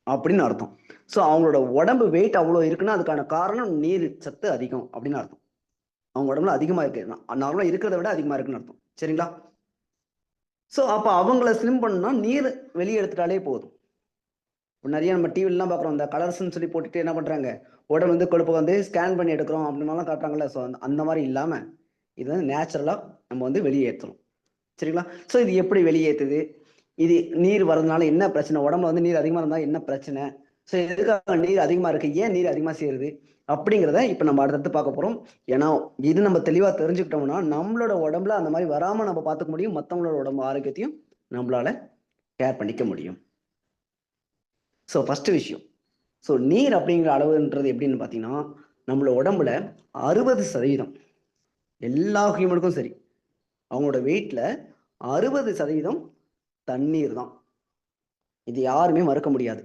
அப்படின்னு அர்த்தம். ஸோ அவங்களோட உடம்பு வெயிட் அவ்வளோ இருக்குன்னா அதுக்கான காரணம் நீர் சத்து அதிகம் அப்படின்னு அர்த்தம். அவங்க உடம்புல அதிகமாக இருக்கு, நார்மலாக இருக்கிறத விட அதிகமாக இருக்குன்னு அர்த்தம். சரிங்களா? ஸோ அப்போ அவங்கள ஸ்லிம் பண்ணா நீர் வெளியே எடுத்துட்டாலே போதும். நிறைய நம்ம டிவிலாம் பார்க்குறோம், அந்த கலர்ஸ்ன்னு சொல்லி போட்டுட்டு என்ன பண்ணுறாங்க, உடம்பு வந்து கொழுப்பு வந்து ஸ்கேன் பண்ணி எடுக்கிறோம் அப்படின்னாலாம் காட்டுறாங்கல்ல. ஸோ அந்த மாதிரி இல்லாமல் இது வந்து நேச்சுரலா நம்ம வந்து வெளியேற்றணும். சரிங்களா? ஸோ இது எப்படி வெளியேற்றுது? இது நீர் வரதுனால என்ன பிரச்சனை? உடம்புல வந்து நீர் அதிகமா இருந்தா என்ன பிரச்சனை? ஸோ எதுக்காக நீர் அதிகமா இருக்கு? ஏன் நீர் அதிகமா சேருது? அப்படிங்கிறத இப்ப நம்ம அடுத்தடுத்து பார்க்க போறோம். ஏன்னா இது நம்ம தெளிவா தெரிஞ்சுக்கிட்டோம்னா நம்மளோட உடம்புல அந்த மாதிரி வராம நம்ம பார்த்துக்க முடியும். மத்தவங்களோட உடம்பு ஆரோக்கியத்தையும் நம்மளால கேர் பண்ணிக்க முடியும். ஸோ ஃபர்ஸ்ட் விஷயம். ஸோ நீர் அப்படிங்கிற அளவுன்றது எப்படின்னு பார்த்தீங்கன்னா, நம்மளோட உடம்புல 60% எல்லா ஹியூமனுக்கும் சரி, அவங்களோட வெயிட்ல 60% தண்ணீர் தான். இது யாருமே மறுக்க முடியாது.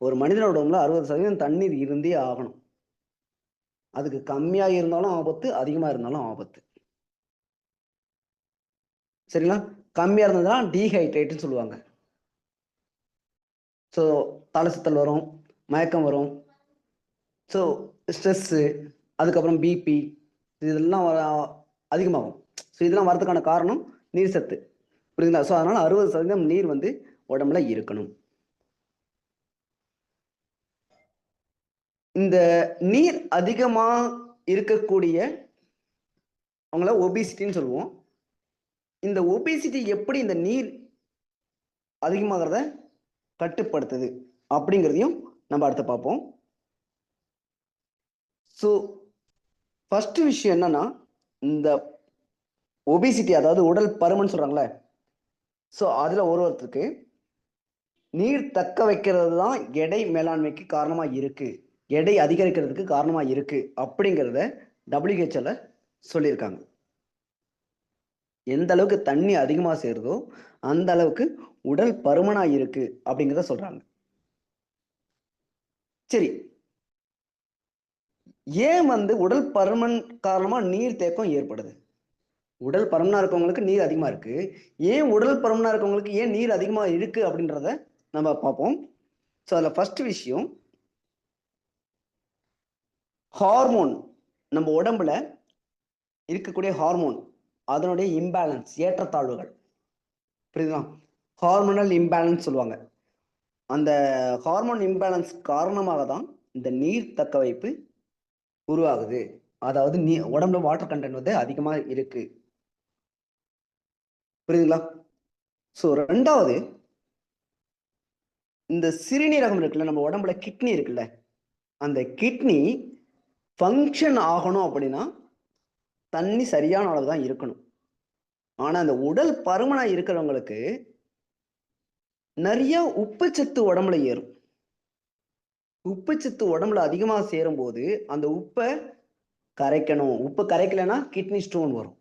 ஒரு மனிதனோட உடம்புல 60% தண்ணீர் இருந்தே ஆகணும். அதுக்கு கம்மியா இருந்தாலும் ஆபத்து, அதிகமா இருந்தாலும் ஆபத்து. சரிங்களா? கம்மியா இருந்ததுன்னா டீஹைட்ரேட்னு சொல்லுவாங்க. ஸோ தலை சுத்தல் வரும், மயக்கம் வரும். ஸோ ஸ்ட்ரெஸ்ஸு, அதுக்கப்புறம் பிபி இதெல்லாம் அதிகமாகும். ஸோ இதெல்லாம் வரதுக்கான காரணம் நீர் சத்து. புரியுதுங்களா? ஸோ அதனால 60% நீர் வந்து உடம்புல இருக்கணும். இந்த நீர் அதிகமா இருக்கக்கூடிய அவங்கள ஒபிசிட்டின்னு சொல்லுவோம். இந்த ஒபிசிட்டி எப்படி இந்த நீர் அதிகமாகிறத கட்டுப்படுத்துது அப்படிங்கிறதையும் நம்ம அடுத்து பார்ப்போம். ஸோ ஃபர்ஸ்ட் விஷயம் என்னன்னா, இந்த ஒபிசிட்டி அதாவது உடல் பருமன் சொல்றாங்களே, ஸோ அதுல ஒருத்தருக்கு நீர் தக்க வைக்கிறது தான் எடை மேலாண்மைக்கு காரணமா இருக்கு, எடை அதிகரிக்கிறதுக்கு காரணமா இருக்கு அப்படிங்கிறத WHO சொல்லியிருக்காங்க. எந்த அளவுக்கு தண்ணி அதிகமா சேருதோ அந்த அளவுக்கு உடல் பருமனா இருக்கு அப்படிங்கிறத சொல்றாங்க. சரி, ஏன் வந்து உடல் பருமன் காரணமா நீர் தேக்கம் ஏற்படுது? உடல் பருமனா இருக்கவங்களுக்கு நீர் அதிகமா இருக்கு. ஏன் உடல் பருமனா இருக்கவங்களுக்கு ஏன் நீர் அதிகமா இருக்கு அப்படின்றத நம்ம பார்ப்போம். ஸோ அதில் ஃபர்ஸ்ட் விஷயம், ஹார்மோன். நம்ம உடம்புல இருக்கக்கூடிய ஹார்மோன் அதனுடைய இம்பேலன்ஸ், ஏற்றத்தாழ்வுகள். புரியுதுங்களா? ஹார்மோனல் இம்பேலன்ஸ் சொல்லுவாங்க. அந்த ஹார்மோன் இம்பேலன்ஸ் காரணமாக தான் இந்த நீர் தக்க வைப்பு உருவாகுது. அதாவது உடம்புல வாட்டர் கண்டென்ட் வந்து அதிகமா இருக்கு. புரியுதுங்களா? ஸோ ரெண்டாவது, இந்த சிறுநீரகம் இருக்குல்ல, நம்ம உடம்புல கிட்னி இருக்குல்ல, அந்த கிட்னி ஃபங்க்ஷன் ஆகணும் அப்படின்னா தண்ணி சரியான அளவு தான் இருக்கணும். ஆனா அந்த உடல் பருமனா இருக்கிறவங்களுக்கு நிறைய உப்புச்சத்து உடம்புல ஏறும். உப்புச்சத்து உடம்புல அதிகமா சேரும் போது அந்த உப்பை கரைக்கணும். உப்பு கரைக்கலைன்னா கிட்னி ஸ்டோன் வரும்.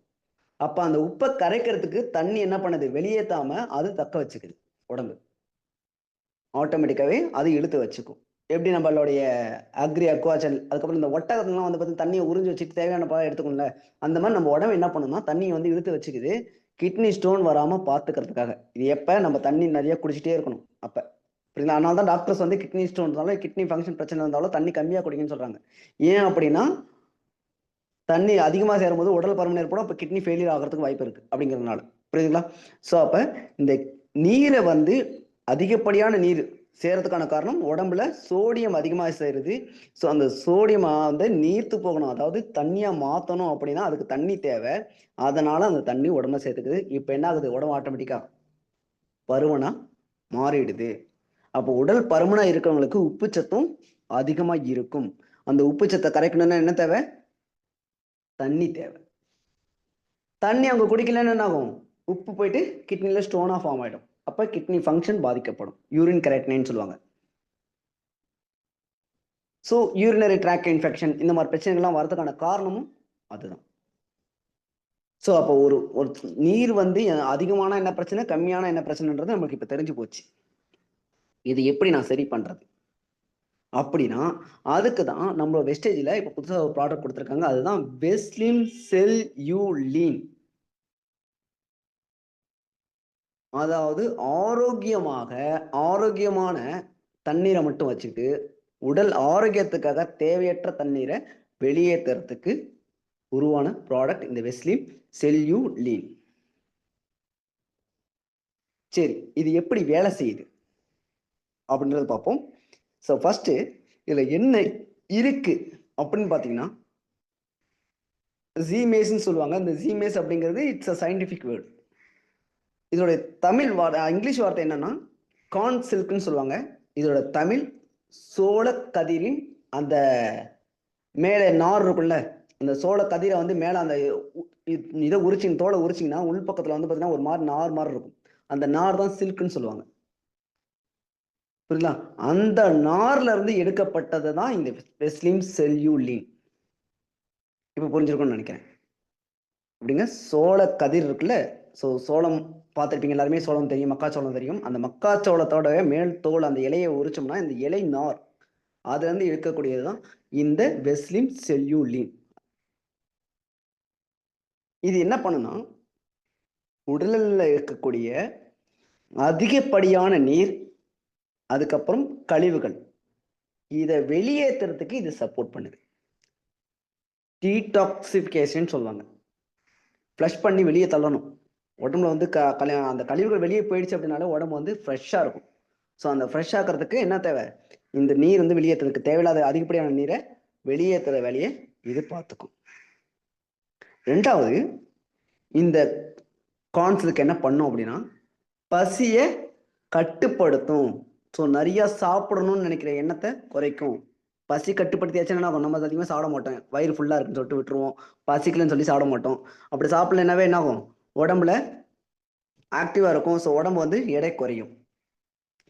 அப்ப அந்த உப்பை கரைக்கிறதுக்கு தண்ணி என்ன பண்ணுது? வெளியேற்றாம அது தக்க வச்சுக்குது உடம்பு. ஆட்டோமேட்டிக்காவே அது இழுத்து வச்சுக்கும். எப்படி நம்மளுடைய அக்வாச்சல், அதுக்கப்புறம் இந்த ஒட்டகத்துலாம் வந்து பார்த்தீங்கன்னா தண்ணியை உறிஞ்சி வச்சுட்டு தேவையான பழம் எடுத்துக்கணும்ல, அந்த மாதிரி நம்ம உடம்பு என்ன பண்ணும்னா தண்ணியை வந்து இழுத்து வச்சுக்குது, கிட்னி ஸ்டோன் வராம பார்த்துக்கிறதுக்காக. இது எப்ப நம்ம தண்ணி நிறைய குடிச்சிட்டே இருக்கணும் அப்ப. புரியுங்களா? அதனால தான் டாக்டர்ஸ் வந்து கிட்னி ஸ்டோன் இருந்தாலும், கிட்னி ஃபங்க்ஷன் பிரச்சனை இருந்தாலும் தண்ணி கம்மியா குடிங்கன்னு சொல்றாங்க. ஏன் அப்படின்னா தண்ணி அதிகமா சேரும்போது உடல் பருமன் ஏற்படும். அப்ப கிட்னி ஃபெயிலியர் ஆகிறதுக்கு வாய்ப்பு இருக்கு அப்படிங்கிறதுனால. புரியுதுங்களா? ஸோ அப்ப இந்த நீரை வந்து அதிகப்படியான நீர் சேரத்துக்கான காரணம் உடம்புல சோடியம் அதிகமாக சேருது. ஸோ அந்த சோடியம் வந்து நீர்த்து போகணும், அதாவது தண்ணியா மாற்றணும் அப்படின்னா அதுக்கு தண்ணி தேவை. அதனால அந்த தண்ணி உடம்புல சேர்த்துக்குது. இப்போ என்ன ஆகுது? உடம்பு ஆட்டோமேட்டிக்கா பருமனா மாறிடுது. அப்போ உடல் பருமனா இருக்கிறவங்களுக்கு உப்புச்சத்தும் அதிகமா இருக்கும். அந்த உப்புச்சத்தை கரைக்கணும்னா என்ன தேவை? தண்ணி தேவை. தண்ணி அவங்க குடிக்கலன்னு என்ன ஆகும்? உப்பு போயிட்டு கிட்னில ஸ்டோனா ஃபார்ம் ஆயிடும். அப்ப கிட்னி ஃபங்க்ஷன் பாதிக்கப்படும். யூரின் கரெக்ட்னு சொல்லுவாங்க. ஸோ யூரினரி ட்ராக் இன்ஃபெக்ஷன் இந்த மாதிரி பிரச்சனைகள்லாம் வரதுக்கான காரணமும் அதுதான். ஸோ அப்போ ஒரு ஒரு நீர் வந்து அதிகமான என்ன பிரச்சனை, கம்மியான என்ன பிரச்சனைன்றது நமக்கு இப்போ தெரிஞ்சு போச்சு. இது எப்படி நான் சரி பண்றது அப்படின்னா, அதுக்கு தான் நம்ம வெஸ்டேஜில் இப்போ புதுசாக ஒரு ப்ராடக்ட் கொடுத்துருக்காங்க. அதுதான் வெஸ்லிம் செல்யூலின். அதாவது ஆரோக்கியமான தண்ணீரை மட்டும் வச்சுட்டு உடல் ஆரோக்கியத்துக்காக தேவையற்ற தண்ணீரை வெளியேற்றுறதுக்கு உருவான ப்ராடக்ட் இந்த வெஸ்லிம் செல்யூலின். சரி, இது எப்படி வேலை செய்யுது அப்படின்றத பார்ப்போம். ஸோ ஃபர்ஸ்ட் இதுல என்ன இருக்கு அப்படின்னு பார்த்தீங்கன்னா, ஜிமேஸ்ன்னு சொல்லுவாங்க. இந்த ஜிமேஸ் அப்படிங்கிறது இட்ஸ் அ சயின்டிஃபிக் வேர்டு. இதோட தமிழ் இங்கிலீஷ் வார்த்தை என்னன்னா கார்ன் சில்க்னு சொல்லுவாங்க. இதோட தமிழ் சோள கதிரின் அந்த மேலே நார் இருக்குல்ல, அந்த சோள கதிரை வந்து மேலே அந்த இதை உரிச்சிங்க, தோலை உரிச்சிங்கன்னா உள்பக்கத்தில் வந்து பார்த்தீங்கன்னா ஒரு மாதிரி நார் மாதிரி இருக்கும். அந்த நார் தான் சில்க்னு சொல்லுவாங்க. புரியுங்களா? அந்த நார்ல இருந்து எடுக்கப்பட்டது தான் இந்த வெஸ்லிம் செல்யூலின். இப்போ புரிஞ்சிருக்கும்னு நினைக்கிறேன். அப்படிங்க சோள கதிர் இருக்குல்ல, ஸோ சோளம் பார்த்துருப்பீங்க எல்லாருமே, சோளம் தெரியும், மக்காச்சோளம் தெரியும். அந்த மக்காச்சோளத்தோட மேல் தோல் அந்த இலையை உரிச்சோம்னா இந்த இலை நார் அதுல இருந்து எடுக்கக்கூடியது தான் இந்த வெஸ்லிம் செல்யூலின். இது என்ன பண்ணுனா உடலில் இருக்கக்கூடிய அதிகப்படியான நீர், அதுக்கப்புறம் கழிவுகள், இதை வெளியேற்றுறதுக்கு இது சப்போர்ட் பண்ணுது. டீடாக்சிஃபிகேஷன் சொல்லுவாங்க. ஃப்ளஷ் பண்ணி வெளியே தள்ளணும். உடம்புல வந்து அந்த கழிவுகள் வெளியே போயிடுச்சு அப்படின்னாலே உடம்பு வந்து ஃப்ரெஷ்ஷாக இருக்கும். ஸோ அந்த ஃப்ரெஷ் ஆக்கிறதுக்கு என்ன தேவை? இந்த நீர் வந்து வெளியேற்றுறதுக்கு தேவையில்லாத அதிகப்படியான நீரை வெளியேற்றுற வேலையை இது பார்த்துக்கும். ரெண்டாவது, இந்த கான்ஸ்லுக்கு என்ன பண்ணும் அப்படின்னா பசியை கட்டுப்படுத்தும். ஸோ நிறைய சாப்பிடணும்னு நினைக்கிற எண்ணத்தை குறைக்கும். பசி கட்டுப்படுத்தியாச்சுன்னா என்ன ஆகும்? நம்ம அதிகமாக சாப்பிட மாட்டோம், வயிறு ஃபுல்லாக இருக்குன்னு சொல்லிட்டு விட்டுருவோம். பசிக்கலன்னு சொல்லி சாப்பிட மாட்டோம். அப்படி சாப்பிடலனாவே என்ன ஆகும்? உடம்புல ஆக்டிவாக இருக்கும். ஸோ உடம்பு வந்து எடை குறையும்.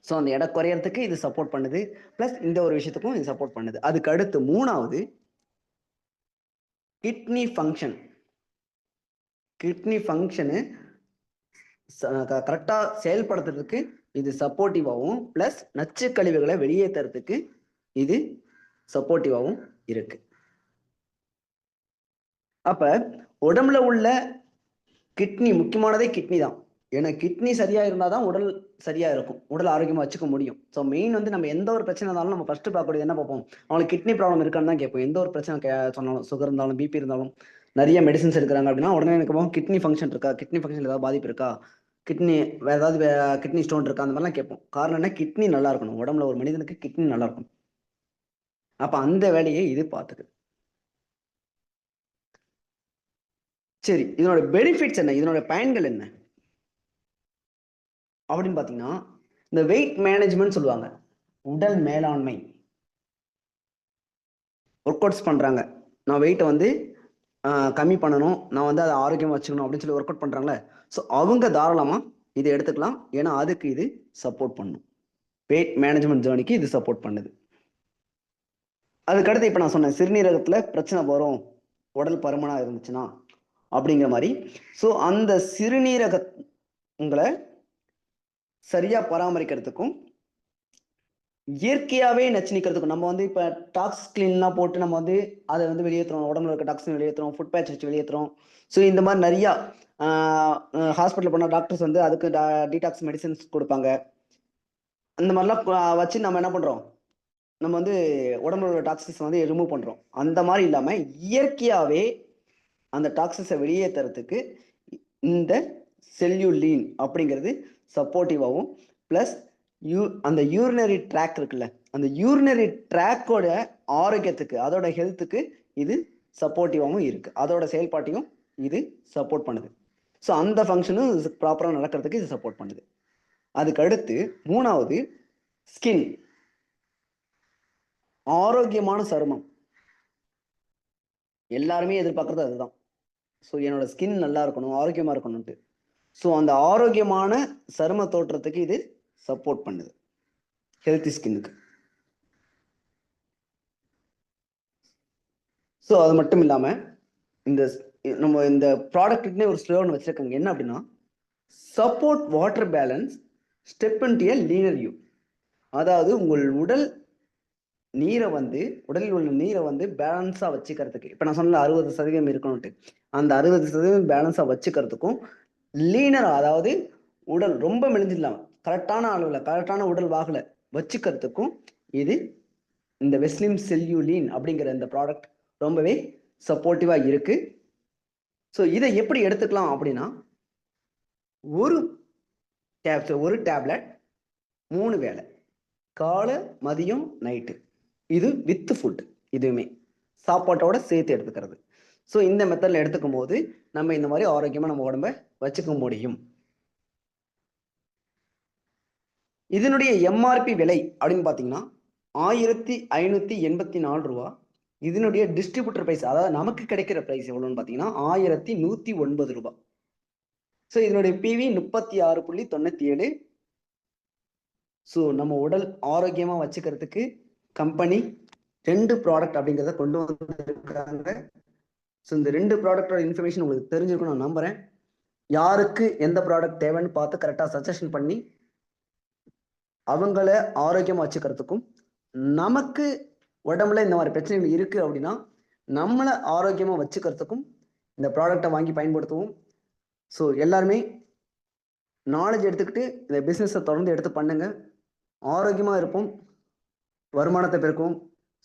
ஸோ அந்த எடை குறையறதுக்கு இது சப்போர்ட் பண்ணுது. ப்ளஸ் இந்த ஒரு விஷயத்துக்கும் இது சப்போர்ட் பண்ணுது. அதுக்கு அடுத்து மூணாவது, கிட்னி ஃபங்க்ஷன். கிட்னி ஃபங்க்ஷனு கரெக்டாக செயல்படுத்துறதுக்கு இது சப்போர்ட்டிவாகவும், ப்ளஸ் நச்சு கழிவுகளை வெளியேற்றுறதுக்கு இது சப்போர்ட்டிவாகவும் இருக்கு. அப்ப உடம்புல உள்ள கிட்னி, முக்கியமானதே கிட்னி தான். ஏன்னா கிட்னி சரியா இருந்தாதான் உடல் சரியா இருக்கும், உடல் ஆரோக்கியமா வச்சுக்க முடியும். ஸோ மெயின் வந்து நம்ம எந்த ஒரு பிரச்சனை இருந்தாலும் நம்ம ஃபர்ஸ்ட் பார்க்கக்கூடியது என்ன பார்ப்போம்? அவங்களுக்கு கிட்னி ப்ராப்ளம் இருக்கான்னு தான் கேட்போம். எந்த ஒரு பிரச்சனை சொன்னாலும், சுகர் இருந்தாலும், பிபி இருந்தாலும், நிறைய மெடிசன்ஸ் எடுக்கிறாங்க அப்படின்னா உடனே எனக்கு கிட்னி ஃபங்க்ஷன் இருக்கா, கிட்னி ஃபங்க்ஷன் ஏதாவது பாதிப்பு இருக்கா, கிட்னி வேற ஏதாவது கிட்னி ஸ்டோன் இருக்கா, அந்த மாதிரிலாம் கேட்போம். காரணம் என்ன? கிட்னி நல்லா இருக்கணும். உடம்புல ஒரு மனிதனுக்கு கிட்னி நல்லா இருக்கணும். அப்ப அந்த வேலையை இது பார்த்துக்குது. சரி, இதனோட பெனிஃபிட்ஸ் என்ன, இதனோட பயன்கள் என்ன அப்படின்னு பார்த்தீங்கன்னா, இந்த வெயிட் மேனேஜ்மெண்ட் சொல்லுவாங்க, உடல் மேலாண்மை. ஒர்க் அவுட்ஸ் பண்ணுறாங்க, நான் வெயிட்டை வந்து கம்மி பண்ணணும், நான் வந்து அதை ஆரோக்கியமாக வச்சுக்கணும் அப்படின்னு சொல்லி ஒர்க் அவுட் பண்ணுறாங்களே, ஸோ அவங்க தாராளமாக இதை எடுத்துக்கலாம். ஏன்னா அதுக்கு இது சப்போர்ட் பண்ணும். வெயிட் மேனேஜ்மெண்ட் ஜேர்னிக்கு இது சப்போர்ட் பண்ணுது. அதுக்கடுத்து இப்போ நான் சொன்னேன், சிறுநீரகத்தில் பிரச்சனை வரும் உடல் பருமனாக இருந்துச்சுன்னா அப்படிங்கிற மாதிரி. ஸோ அந்த சிறுநீரகங்களை சரியா பராமரிக்கிறதுக்கும், இயற்கையாகவே நச்சு நிற்கிறதுக்கும், நம்ம வந்து இப்போ டாக்ஸ் கிளீன்லாம் போட்டு நம்ம வந்து அதை வந்து வெளியேற்றுறோம், உடம்புல இருக்க டாக்ஸின் வெளியேற்றுறோம், ஃபுட் பேட்ச் வச்சு வெளியேற்றுறோம். ஸோ இந்த மாதிரி நிறையா ஹாஸ்பிட்டல் போனால் டாக்டர்ஸ் வந்து அதுக்கு டீடாக்ஸ் மெடிசன்ஸ் கொடுப்பாங்க. அந்த மாதிரிலாம் வச்சு நம்ம என்ன பண்ணுறோம்? நம்ம வந்து உடம்புல டாக்ஸிஸ் வந்து ரிமூவ் பண்ணுறோம். அந்த மாதிரி இல்லாமல் இயற்கையாகவே அந்த டாக்ஸிஸை வெளியேற்றுறதுக்கு இந்த செல்யூலின் அப்படிங்கிறது சப்போர்ட்டிவாகவும், ப்ளஸ் அந்த யூரினரி ட்ராக் இருக்குல்ல, அந்த யூரினரி ட்ராக்கோட ஆரோக்கியத்துக்கு, அதோட ஹெல்த்துக்கு இது சப்போர்ட்டிவாகவும் இருக்கு. அதோட செயல்பாட்டையும் இது சப்போர்ட் பண்ணுது. ஸோ அந்த ஃபங்க்ஷனும் ப்ராப்பராக நடக்கிறதுக்கு இது சப்போர்ட் பண்ணுது. அதுக்கு அடுத்து மூணாவது, ஸ்கின். ஆரோக்கியமான சருமம் எல்லாருமே எதிர்பார்க்கறது அதுதான். ஸோ என்னோட ஸ்கின் நல்லா இருக்கணும், ஆரோக்கியமா இருக்கணும்ட்டு. ஸோ அந்த ஆரோக்கியமான சரும தோற்றத்துக்கு இது சப்போர்ட் பண்ணுது, ஹெல்த்தி ஸ்கின்னுக்கு. ஸோ அது மட்டும் இல்லாம இந்த நம்ம இந்த ப்ராடக்ட்னே ஒரு ஸ்லோகன் வச்சிருக்காங்க, என்ன அப்படின்னா, support water balance, step into a leaner you. அதாவது உங்கள் உடலில் உள்ள நீரை வந்து பேலன்ஸா வச்சுக்கிறதுக்கு, இப்ப நான் சொன்ன 60% இருக்கணும்ட்டு, அந்த 60% பேலன்ஸா வச்சுக்கிறதுக்கும், லீனரா, அதாவது உடல் ரொம்ப மெலிஞ்சிடலாம், கரெக்டான அளவுல, கரெக்டான உடல் வாகுல வச்சுக்கிறதுக்கும் இது இந்த வெஸ்லிம் செல்யூலின் அப்படிங்கிற இந்த ப்ராடக்ட் ரொம்பவே சப்போர்ட்டிவா இருக்கு. ஸோ இதை எப்படி எடுத்துக்கலாம் அப்படின்னா, ஒரு டேப்லெட் 3 வேளை, காலை, மதியம், நைட்டு. இது வித் ஃபுட், இதுவுமே சாப்பாட்டோட சேர்த்து எடுத்துக்கிறது. ஸோ இந்த மெத்தடில் எடுத்துக்கும் போது நம்ம இந்த மாதிரி ஆரோக்கியமாக நம்ம உடம்ப வச்சுக்க முடியும். இதனுடைய எம்ஆர்பி விலை அப்படின்னு பார்த்தீங்கன்னா 1584 ரூபா. இதனுடைய டிஸ்ட்ரிபியூட்டர் பிரைஸ், அதாவது நமக்கு கிடைக்கிற பிரைஸ் எவ்வளோன்னு பார்த்தீங்கன்னா 1109 ரூபாய். ஸோ இதனுடைய பிவி 36.97. ஸோ நம்ம உடல் ஆரோக்கியமாக வச்சுக்கிறதுக்கு கம்பெனி 2 ப்ராடக்ட் அப்படிங்கிறத கொண்டு வந்திருக்காங்க. ஸோ இந்த 2 ப்ராடக்டோட இன்ஃபர்மேஷன் உங்களுக்கு தெரிஞ்சிருக்கும் நான் நம்புகிறேன். யாருக்கு எந்த ப்ராடக்ட் தேவைன்னு பார்த்து கரெக்டாக சஜஷன் பண்ணி அவங்கள ஆரோக்கியமாக வச்சுக்கிறதுக்கும், நமக்கு உடம்புல இந்த மாதிரி பிரச்சனைகள் இருக்குது அப்படின்னா நம்மளை ஆரோக்கியமாக வச்சுக்கிறதுக்கும் இந்த ப்ராடக்டை வாங்கி பயன்படுத்துவோம். ஸோ எல்லாருமே நாலேஜ் எடுத்துக்கிட்டு இந்த பிஸ்னஸை தொடர்ந்து எடுத்து பண்ணுங்க. ஆரோக்கியமாக இருப்போம், வருமானத்தை பெருக்கும்.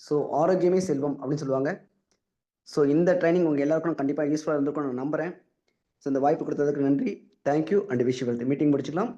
ஸோ ஆரோக்கியமே செல்வம் அப்படின்னு சொல்லுவாங்க. ஸோ இந்த ட்ரைனிங் உங்கள் எல்லாருக்கும் கண்டிப்பாக யூஸ்ஃபுல்லாக இருந்திருக்கும் நான் நம்புகிறேன். ஸோ இந்த வாய்ப்பு கொடுத்ததுக்கு நன்றி. Thank you and wish you wealth. Meeting முடிச்சுக்கலாம்.